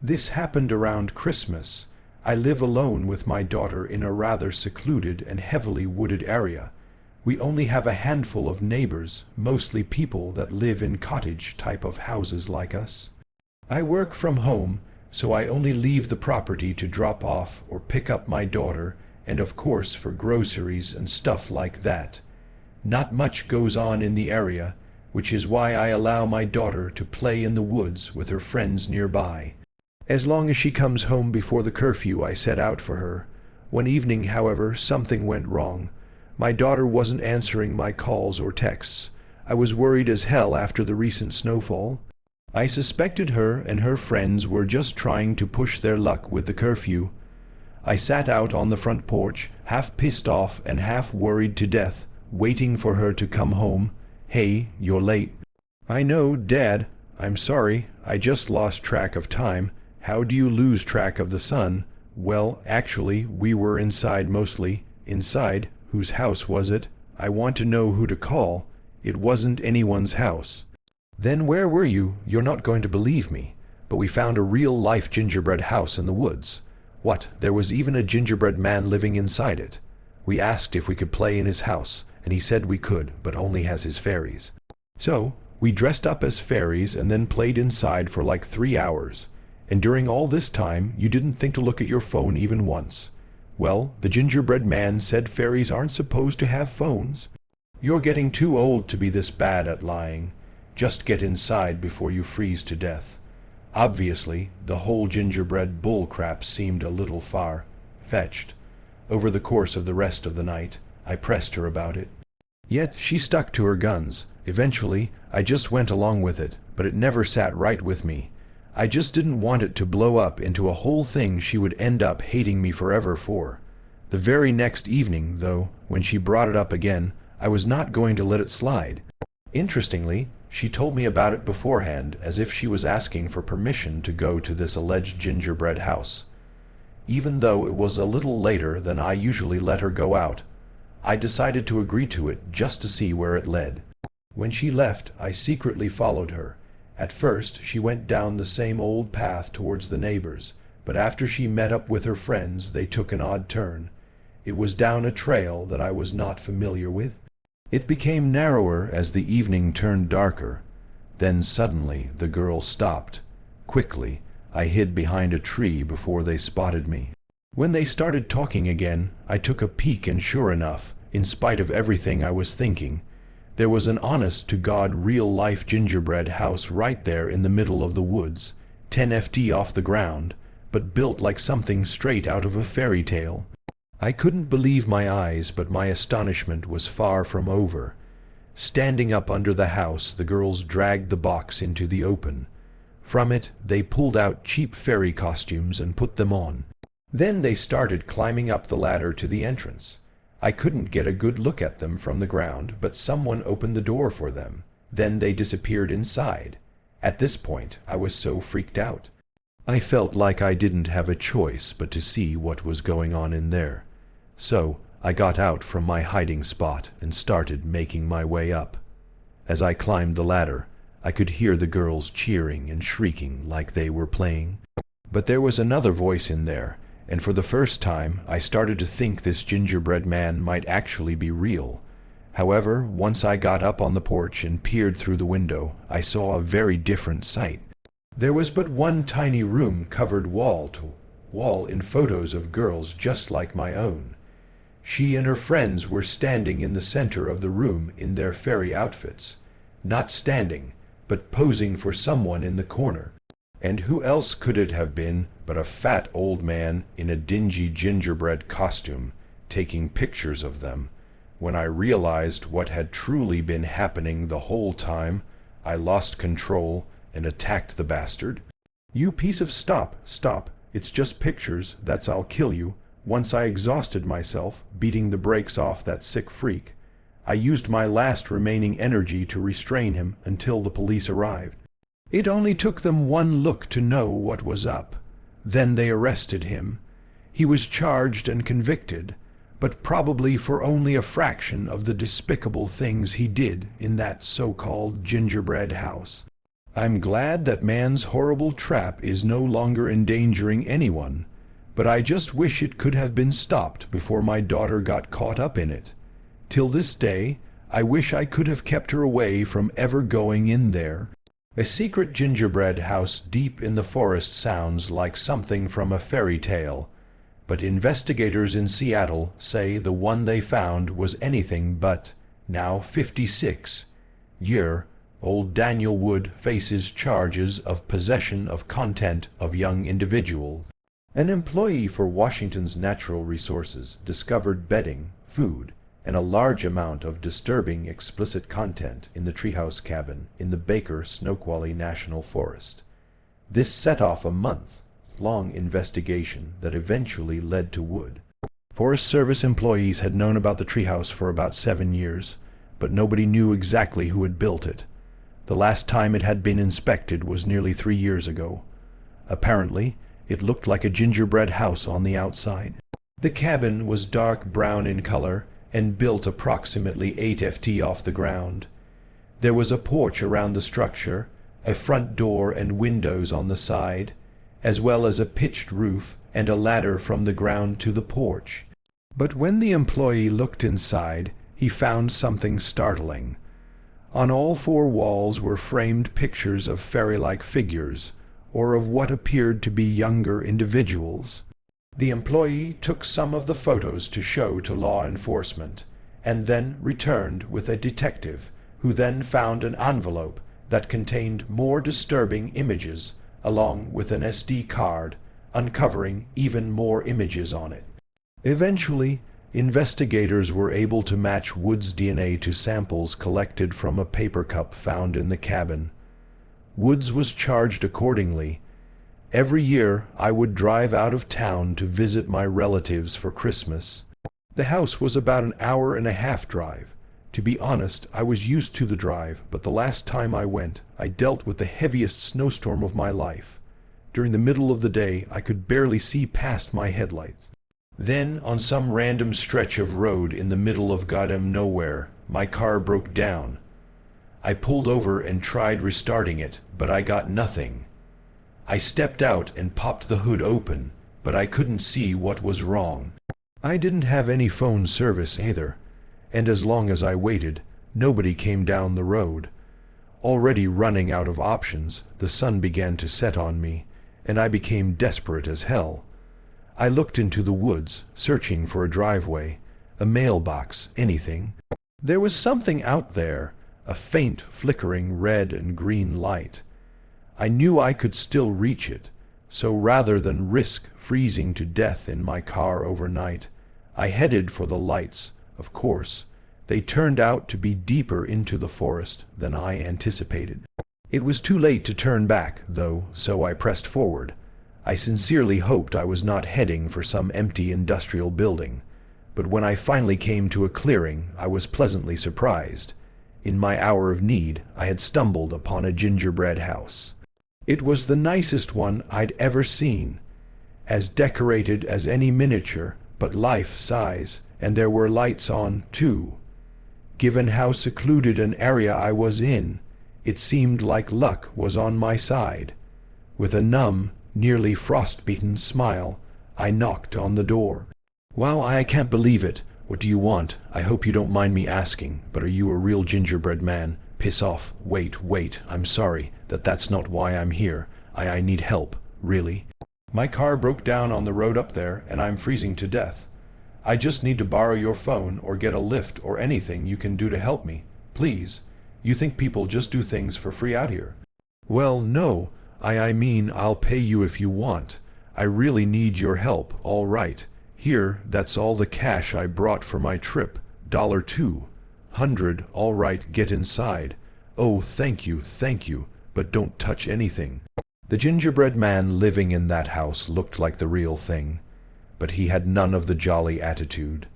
This happened around Christmas. I live alone with my daughter in a rather secluded and heavily wooded area. We only have a handful of neighbors, mostly people that live in cottage type of houses like us. I work from home, so I only leave the property to drop off or pick up my daughter, and of course for groceries and stuff like that. Not much goes on in the area, which is why I allow my daughter to play in the woods with her friends nearby. As long as she comes home before the curfew I set out for her. One evening, however, something went wrong. My daughter wasn't answering my calls or texts. I was worried as hell after the recent snowfall. I suspected her and her friends were just trying to push their luck with the curfew. I sat out on the front porch, half pissed off and half worried to death, waiting for her to come home. "Hey, you're late." "I know, Dad. I'm sorry. I just lost track of time." "How do you lose track of the sun?" "Well, actually, we were inside mostly." "Inside? Whose house was it?" "I want to know who to call." "It wasn't anyone's house." "Then where were you?" "You're not going to believe me, but we found a real-life gingerbread house in the woods. What, there was even a gingerbread man living inside it. We asked if we could play in his house, and he said we could, but only as his fairies. So, we dressed up as fairies and then played inside for like 3 hours. And during all this time, you didn't think to look at your phone even once. Well, the gingerbread man said fairies aren't supposed to have phones. "You're getting too old to be this bad at lying. Just get inside before you freeze to death." Obviously, the whole gingerbread bullcrap seemed a little far-fetched. Over the course of the rest of the night, I pressed her about it. Yet she stuck to her guns. Eventually, I just went along with it, but it never sat right with me. I just didn't want it to blow up into a whole thing she would end up hating me forever for. The very next evening, though, when she brought it up again, I was not going to let it slide. Interestingly, she told me about it beforehand, as if she was asking for permission to go to this alleged gingerbread house. Even though it was a little later than I usually let her go out, I decided to agree to it just to see where it led. When she left, I secretly followed her. At first, she went down the same old path towards the neighbors, but after she met up with her friends, they took an odd turn. It was down a trail that I was not familiar with. It became narrower as the evening turned darker. Then suddenly the girl stopped. Quickly, I hid behind a tree before they spotted me. When they started talking again, I took a peek, and sure enough, in spite of everything I was thinking, there was an honest-to-God real-life gingerbread house right there in the middle of the woods, 10 FT off the ground, but built like something straight out of a fairy tale. I couldn't believe my eyes, but my astonishment was far from over. Standing up under the house, the girls dragged the box into the open. From it, they pulled out cheap fairy costumes and put them on. Then they started climbing up the ladder to the entrance. I couldn't get a good look at them from the ground, but someone opened the door for them. Then they disappeared inside. At this point, I was so freaked out. I felt like I didn't have a choice but to see what was going on in there. So, I got out from my hiding spot and started making my way up. As I climbed the ladder, I could hear the girls cheering and shrieking like they were playing. But there was another voice in there, and for the first time I started to think this gingerbread man might actually be real. However, once I got up on the porch and peered through the window, I saw a very different sight. There was but one tiny room covered wall to wall in photos of girls just like my own. She and her friends were standing in the center of the room in their fairy outfits. Not standing, but posing for someone in the corner. And who else could it have been but a fat old man in a dingy gingerbread costume, taking pictures of them? When I realized what had truly been happening the whole time, I lost control and attacked the bastard. "You piece of stop, it's just pictures, that's I'll kill you." Once I exhausted myself, beating the brakes off that sick freak. I used my last remaining energy to restrain him until the police arrived. It only took them one look to know what was up. Then they arrested him. He was charged and convicted, but probably for only a fraction of the despicable things he did in that so-called gingerbread house. I'm glad that man's horrible trap is no longer endangering anyone, but I just wish it could have been stopped before my daughter got caught up in it. Till this day, I wish I could have kept her away from ever going in there. A secret gingerbread house deep in the forest sounds like something from a fairy tale, but investigators in Seattle say the one they found was anything but, now 56-year-old Daniel Wood faces charges of possession of content of young individuals. An employee for Washington's Natural Resources discovered bedding, food, and a large amount of disturbing explicit content in the treehouse cabin in the Baker Snoqualmie National Forest. This set off a month-long investigation that eventually led to Wood. Forest Service employees had known about the treehouse for about 7 years, but nobody knew exactly who had built it. The last time it had been inspected was nearly 3 years ago. Apparently, it looked like a gingerbread house on the outside. The cabin was dark brown in color and built approximately 8 ft off the ground. There was a porch around the structure, a front door and windows on the side, as well as a pitched roof and a ladder from the ground to the porch. But when the employee looked inside, he found something startling. On all 4 walls were framed pictures of fairy-like figures, or of what appeared to be younger individuals. The employee took some of the photos to show to law enforcement, and then returned with a detective, who then found an envelope that contained more disturbing images, along with an SD card, uncovering even more images on it. Eventually, investigators were able to match Wood's DNA to samples collected from a paper cup found in the cabin. Woods was charged accordingly. Every year I would drive out of town to visit my relatives for Christmas. The house was about an hour-and-a-half drive. To be honest, I was used to the drive, but the last time I went, I dealt with the heaviest snowstorm of my life. During the middle of the day, I could barely see past my headlights. Then, on some random stretch of road in the middle of goddamn nowhere, my car broke down. I pulled over and tried restarting it, but I got nothing. I stepped out and popped the hood open, but I couldn't see what was wrong. I didn't have any phone service either, and as long as I waited, nobody came down the road. Already running out of options, the sun began to set on me, and I became desperate as hell. I looked into the woods, searching for a driveway, a mailbox, anything. There was something out there, a faint flickering red and green light. I knew I could still reach it, so rather than risk freezing to death in my car overnight, I headed for the lights. Of course, they turned out to be deeper into the forest than I anticipated. It was too late to turn back, though, so I pressed forward. I sincerely hoped I was not heading for some empty industrial building, but when I finally came to a clearing, I was pleasantly surprised. In my hour of need, I had stumbled upon a gingerbread house. It was the nicest one I'd ever seen, as decorated as any miniature, but life-size, and there were lights on, too. Given how secluded an area I was in, it seemed like luck was on my side. With a numb, nearly frost-beaten smile, I knocked on the door. "Wow, I can't believe it. What do you want? I hope you don't mind me asking, but are you a real gingerbread man? Piss off. Wait, I'm sorry. That's not why I'm here. I need help, really. My car broke down on the road up there, and I'm freezing to death. I just need to borrow your phone or get a lift or anything you can do to help me. Please. You think people just do things for free out here?" "Well, no. I mean, I'll pay you if you want. I really need your help, all right. Here, that's all the cash I brought for my trip. $200. All right, get inside. Oh, thank you, but don't touch anything." The gingerbread man living in that house looked like the real thing, but he had none of the jolly attitude.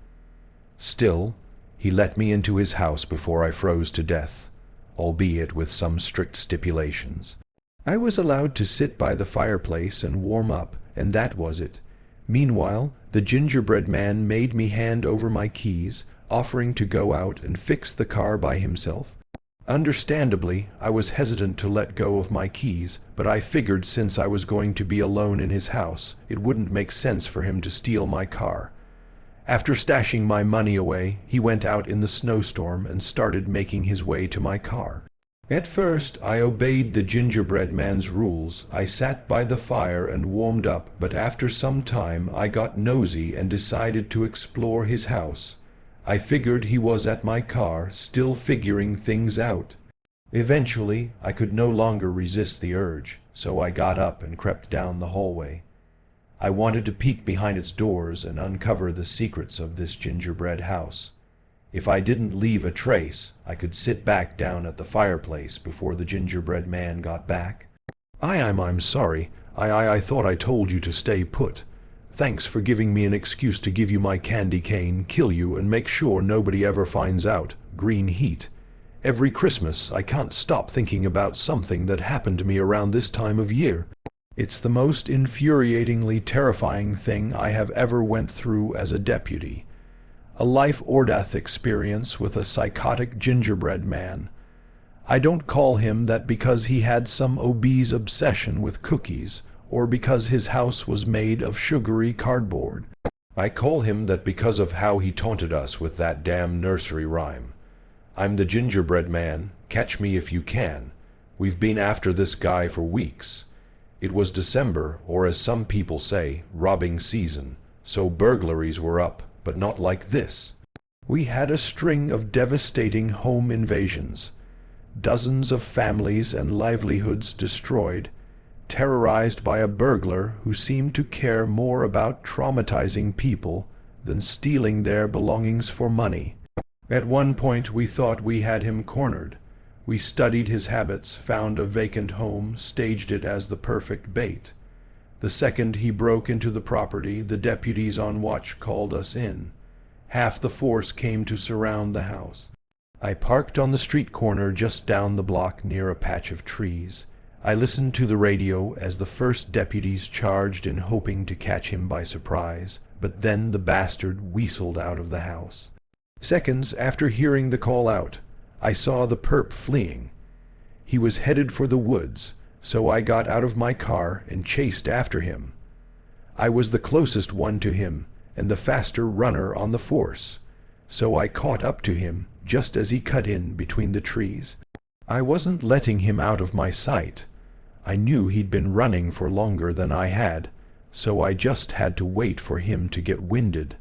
Still, he let me into his house before I froze to death, albeit with some strict stipulations. I was allowed to sit by the fireplace and warm up, and that was it. Meanwhile, the gingerbread man made me hand over my keys, offering to go out and fix the car by himself. Understandably, I was hesitant to let go of my keys, but I figured since I was going to be alone in his house, it wouldn't make sense for him to steal my car. After stashing my money away, he went out in the snowstorm and started making his way to my car. At first, I obeyed the gingerbread man's rules. I sat by the fire and warmed up, but after some time I got nosy and decided to explore his house. I figured he was at my car, still figuring things out. Eventually, I could no longer resist the urge, so I got up and crept down the hallway. I wanted to peek behind its doors and uncover the secrets of this gingerbread house. If I didn't leave a trace, I could sit back down at the fireplace before the gingerbread man got back. I'm sorry. I thought I told you to stay put. Thanks for giving me an excuse to give you my candy cane, kill you, and make sure nobody ever finds out. Green heat. Every Christmas, I can't stop thinking about something that happened to me around this time of year. It's the most infuriatingly terrifying thing I have ever went through as a deputy. A life or death experience with a psychotic gingerbread man. I don't call him that because he had some obese obsession with cookies, or because his house was made of sugary cardboard. I call him that because of how he taunted us with that damn nursery rhyme. I'm the gingerbread man, catch me if you can. We've been after this guy for weeks. It was December, or as some people say, robbing season, so burglaries were up, but not like this. We had a string of devastating home invasions. Dozens of families and livelihoods destroyed, terrorized by a burglar who seemed to care more about traumatizing people than stealing their belongings for money. At one point we thought we had him cornered. We studied his habits, found a vacant home, staged it as the perfect bait. The second he broke into the property, the deputies on watch called us in. Half the force came to surround the house. I parked on the street corner just down the block near a patch of trees. I listened to the radio as the first deputies charged in hoping to catch him by surprise, but then the bastard weaseled out of the house. Seconds after hearing the call out, I saw the perp fleeing. He was headed for the woods, so I got out of my car and chased after him. I was the closest one to him and the faster runner on the force, so I caught up to him just as he cut in between the trees. I wasn't letting him out of my sight. I knew he'd been running for longer than I had, so I just had to wait for him to get winded.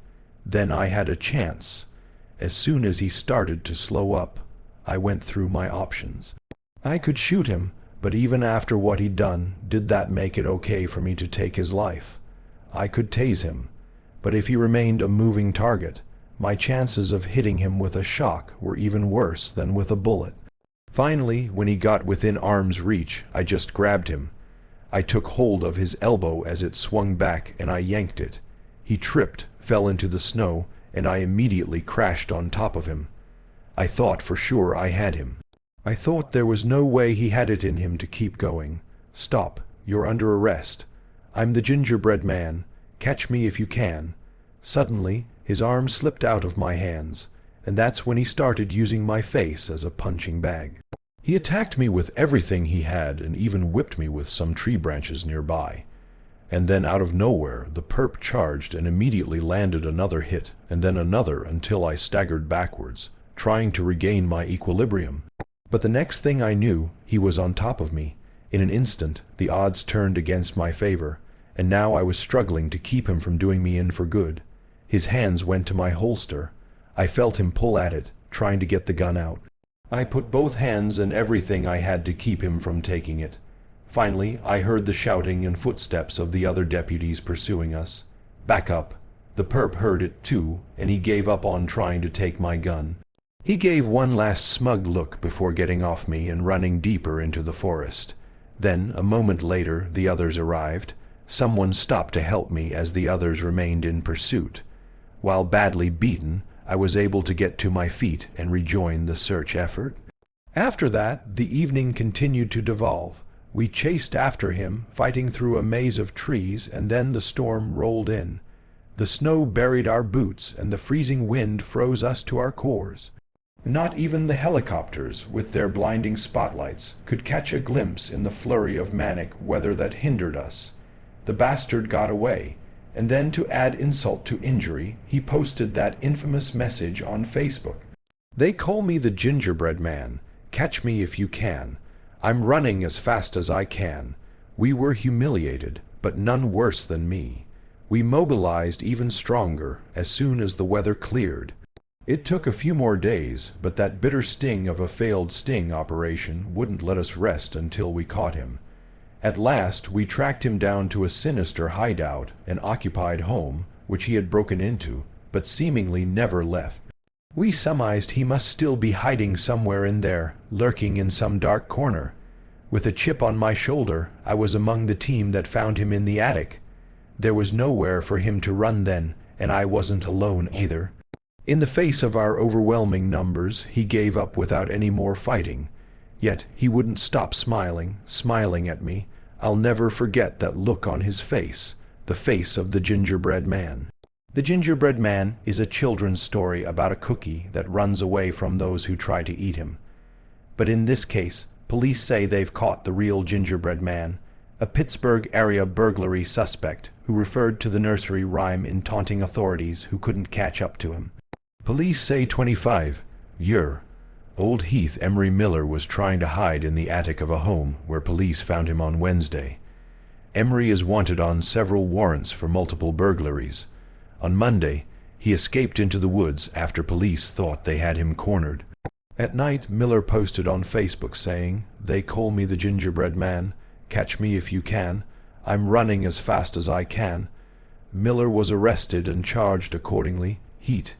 Then I had a chance. As soon as he started to slow up, I went through my options. I could shoot him, but even after what he'd done, did that make it okay for me to take his life? I could tase him, but if he remained a moving target, my chances of hitting him with a shock were even worse than with a bullet. Finally, when he got within arm's reach, I just grabbed him. I took hold of his elbow as it swung back and I yanked it. He tripped, fell into the snow, and I immediately crashed on top of him. I thought for sure I had him. I thought there was no way he had it in him to keep going. Stop, you're under arrest. I'm the gingerbread man. Catch me if you can. Suddenly, his arm slipped out of my hands, and that's when he started using my face as a punching bag. He attacked me with everything he had and even whipped me with some tree branches nearby. And then out of nowhere, the perp charged and immediately landed another hit, and then another until I staggered backwards, trying to regain my equilibrium. But the next thing I knew, he was on top of me. In an instant, the odds turned against my favor, and now I was struggling to keep him from doing me in for good. His hands went to my holster. I felt him pull at it, trying to get the gun out. I put both hands and everything I had to keep him from taking it. Finally, I heard the shouting and footsteps of the other deputies pursuing us. Back up. The perp heard it too, and he gave up on trying to take my gun. He gave one last smug look before getting off me and running deeper into the forest. Then, a moment later, the others arrived. Someone stopped to help me as the others remained in pursuit. While badly beaten, I was able to get to my feet and rejoin the search effort. After that, the evening continued to devolve. We chased after him, fighting through a maze of trees, and then the storm rolled in. The snow buried our boots, and the freezing wind froze us to our cores. Not even the helicopters, with their blinding spotlights, could catch a glimpse in the flurry of manic weather that hindered us. The bastard got away, and then to add insult to injury, he posted that infamous message on Facebook. "They call me the gingerbread man. Catch me if you can. I'm running as fast as I can." We were humiliated, but none worse than me. We mobilized even stronger as soon as the weather cleared. It took a few more days, but that bitter sting of a failed sting operation wouldn't let us rest until we caught him. At last we tracked him down to a sinister hideout, an occupied home, which he had broken into, but seemingly never left. We surmised he must still be hiding somewhere in there, lurking in some dark corner. With a chip on my shoulder, I was among the team that found him in the attic. There was nowhere for him to run then, and I wasn't alone either. In the face of our overwhelming numbers, he gave up without any more fighting. Yet he wouldn't stop smiling at me. I'll never forget that look on his face, the face of the gingerbread man. The Gingerbread Man is a children's story about a cookie that runs away from those who try to eat him. But in this case, police say they've caught the real gingerbread man, a Pittsburgh area burglary suspect who referred to the nursery rhyme in taunting authorities who couldn't catch up to him. Police say 25-year-old Heath Emery Miller was trying to hide in the attic of a home where police found him on Wednesday. Emery is wanted on several warrants for multiple burglaries. On Monday, he escaped into the woods after police thought they had him cornered. At night, Miller posted on Facebook saying, "They call me the gingerbread man. Catch me if you can. I'm running as fast as I can." Miller was arrested and charged accordingly. Heat.